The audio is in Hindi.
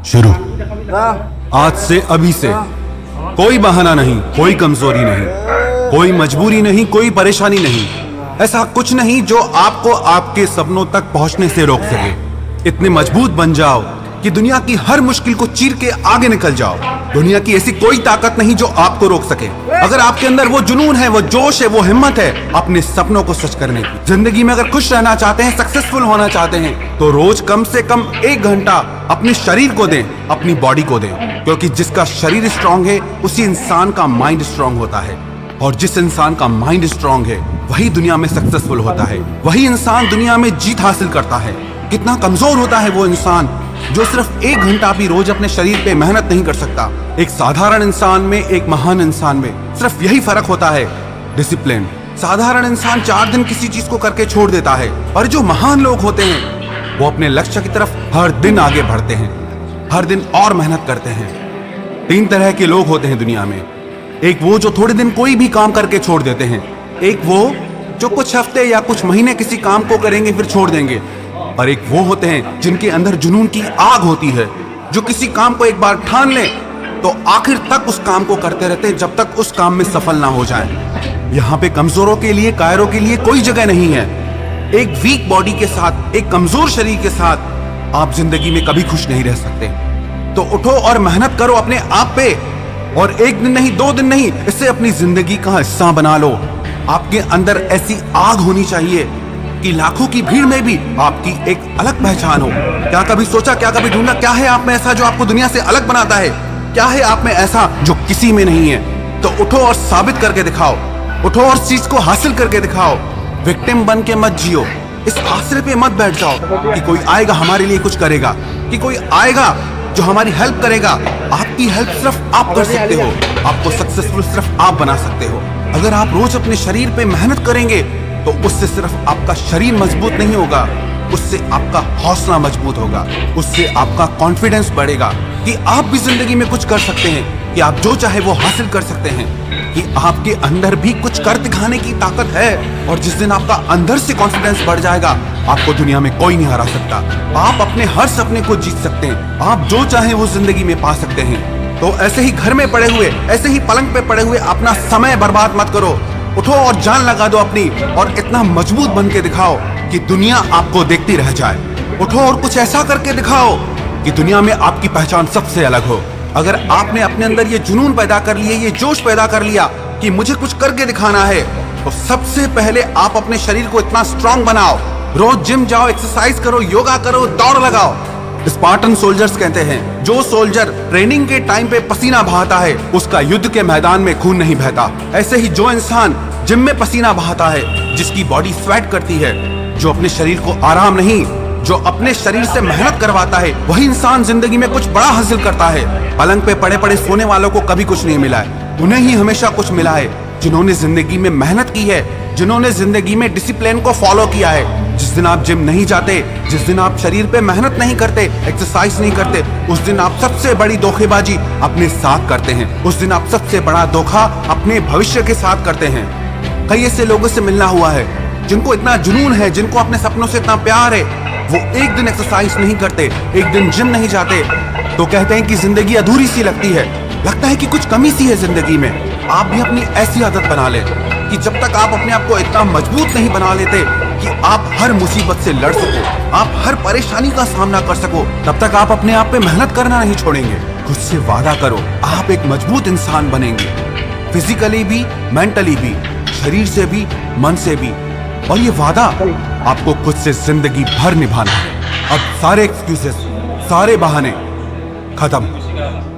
शुरू। आज से अभी से कोई बहाना नहीं, कोई कमजोरी नहीं, कोई मजबूरी नहीं, कोई परेशानी नहीं, ऐसा कुछ नहीं जो आपको आपके सपनों तक पहुंचने से रोक सके। इतने मजबूत बन जाओ कि दुनिया की हर मुश्किल को चीर के आगे निकल जाओ। दुनिया की ऐसी कोई ताकत नहीं जो आपको रोक सके। अगर आपके अंदर वो जुनून है, वो जोश है, वो हिम्मत है अपने सपनों को सच करने की। जिंदगी में अगर खुश रहना चाहते हैं, सक्सेसफुल होना चाहते हैं, तो रोज कम से कम 1 घंटा अपने शरीर को दें, अपनी बॉडी को दें। क्योंकि जिसका शरीर स्ट्रांग है उसी इंसान का माइंड स्ट्रांग होता है, और जिस इंसान का माइंड स्ट्रांग है वही दुनिया में सक्सेसफुल होता है, वही इंसान दुनिया में जीत हासिल करता है। कितना कमजोर होता है वो इंसान जो सिर्फ 1 घंटा भी रोज अपने शरीर पे मेहनत नहीं कर सकता। एक साधारण इंसान में, एक महान इंसान में सिर्फ यही फर्क होता है, डिसिप्लिन। साधारण इंसान 4 दिन किसी चीज को करके छोड़ देता है, और जो महान लोग होते हैं वो अपने लक्ष्य की तरफ हर दिन आगे बढ़ते हैं, हर दिन और मेहनत करते हैं। 3 तरह के लोग होते हैं दुनिया में। एक वो जो थोड़े दिन कोई भी काम करके छोड़ देते हैं, एक वो जो कुछ हफ्ते या कुछ महीने किसी काम को करेंगे फिर छोड़ देंगे, और एक वो होते हैं जिनके अंदर जुनून की आग होती है, जो किसी काम को एक बार ठान ले तो आखिर तक उस काम को करते रहते हैं जब तक उस काम में सफल ना हो जाए। यहाँ पे कमजोरों के लिए, कायरों के लिए कोई जगह नहीं है। एक वीक बॉडी के साथ, एक कमजोर शरीर के साथ आप जिंदगी में कभी खुश नहीं रह सकते। तो उठो और मेहनत करो अपने आप पे, और 1 दिन नहीं, 2 दिन नहीं, इससे अपनी जिंदगी का हिस्सा बना लो। आपके अंदर ऐसी आग होनी चाहिए कि लाखों की भीड़ में भी आपकी एक अलग पहचान हो। क्या कभी सोचा, क्या कभी ढूंढा, क्या है आप में ऐसा जो आपको दुनिया से अलग बनाता है? क्या है आप में ऐसा जो किसी में नहीं है? तो उठो और साबित करके दिखाओ, उठो और चीज को हासिल करके दिखाओ। विक्टिम बन के मत जियो, इस आसरे पे मत बैठ जाओ कि कोई आएगा हमारे लिए कुछ करेगा, कि कोई आएगा जो हमारी हेल्प करेगा। आपकी हेल्प सिर्फ आप कर सकते हो, आपको सक्सेसफुल सिर्फ आप बना सकते हो। अगर आप रोज अपने शरीर पे मेहनत करेंगे तो उससे सिर्फ आपका शरीर मजबूत नहीं होगा, उससे आपका हौसला मजबूत होगा, उससे आपका कॉन्फिडेंस बढ़ेगा कि आप भी जिंदगी में कुछ कर सकते हैं, कि आप जो चाहे वो हासिल कर सकते हैं, कि आपके अंदर भी कुछ कर दिखाने की ताकत है। और जिस दिन आपका अंदर से कॉन्फिडेंस बढ़ जाएगा, आपको दुनिया में कोई नहीं हरा सकता। आप अपने हर सपने को जीत सकते हैं, आप जो चाहे वो जिंदगी में पा सकते हैं। तो ऐसे ही घर में पड़े हुए, ऐसे ही पलंग पे पड़े हुए अपना समय बर्बाद मत करो। उठो और जान लगा दो अपनी, और इतना मजबूत बन के दिखाओ कि दुनिया आपको देखती रह जाए। उठो और कुछ ऐसा करके दिखाओ कि दुनिया में आपकी पहचान सबसे अलग हो। अगर आपने अपने अंदर ये जुनून पैदा कर लिए, ये जोश पैदा कर लिया कि मुझे कुछ करके दिखाना है, तो सबसे पहले आप अपने शरीर को इतना स्ट्रांग बनाओ। रोज जिम जाओ, एक्सरसाइज करो, योगा करो, दौड़ लगाओ। स्पार्टन सोल्जर्स कहते हैं, जो सोल्जर ट्रेनिंग के टाइम पे पसीना बहाता है उसका युद्ध के मैदान में खून नहीं बहता। ऐसे ही जो इंसान जिम में पसीना बहाता है, जिसकी बॉडी स्वेट करती है, जो अपने शरीर को आराम नहीं, जो अपने शरीर से मेहनत करवाता है, वही इंसान जिंदगी में कुछ बड़ा हासिल करता है। पलंग पे पड़े पड़े सोने वालों को कभी कुछ नहीं मिला है, उन्हें ही हमेशा कुछ मिला है जिन्होंने जिंदगी में मेहनत की है, जिन्होंने जिंदगी में डिसिप्लिन को फॉलो किया है। जिस दिन आप जिम नहीं जाते, जिस दिन आप शरीर पे मेहनत नहीं करते, एक्सरसाइज नहीं करते, उस दिन आप सबसे बड़ी धोखेबाजी अपने साथ करते हैं। उस दिन आप सबसे बड़ा धोखा अपने भविष्य के साथ करते हैं। कई ऐसे लोगों से मिलना हुआ है जिनको इतना जुनून है, जिनको अपने सपनों से इतना प्यार है, वो 1 दिन एक्सरसाइज नहीं करते, 1 दिन जिम नहीं जाते, तो कहते हैं कि जिंदगी अधूरी सी लगती है, लगता है कि कुछ कमी सी है जिंदगी में। आप भी अपनी ऐसी आदत बना लें कि जब तक आप अपने आप को इतना मजबूत नहीं बना लेते कि आप हर मुसीबत से लड़ सको, आप हर परेशानी का सामना कर सको, तब तक आप अपने आप पे मेहनत करना नहीं छोड़ेंगे। खुद से वादा करो, आप एक मजबूत इंसान बनेंगे, फिजिकली भी, मेंटली भी, शरीर से भी, मन से भी। और ये वादा आपको खुद से जिंदगी भर निभाना है। अब सारे एक्सक्यूजेस, सारे बहाने खत्म।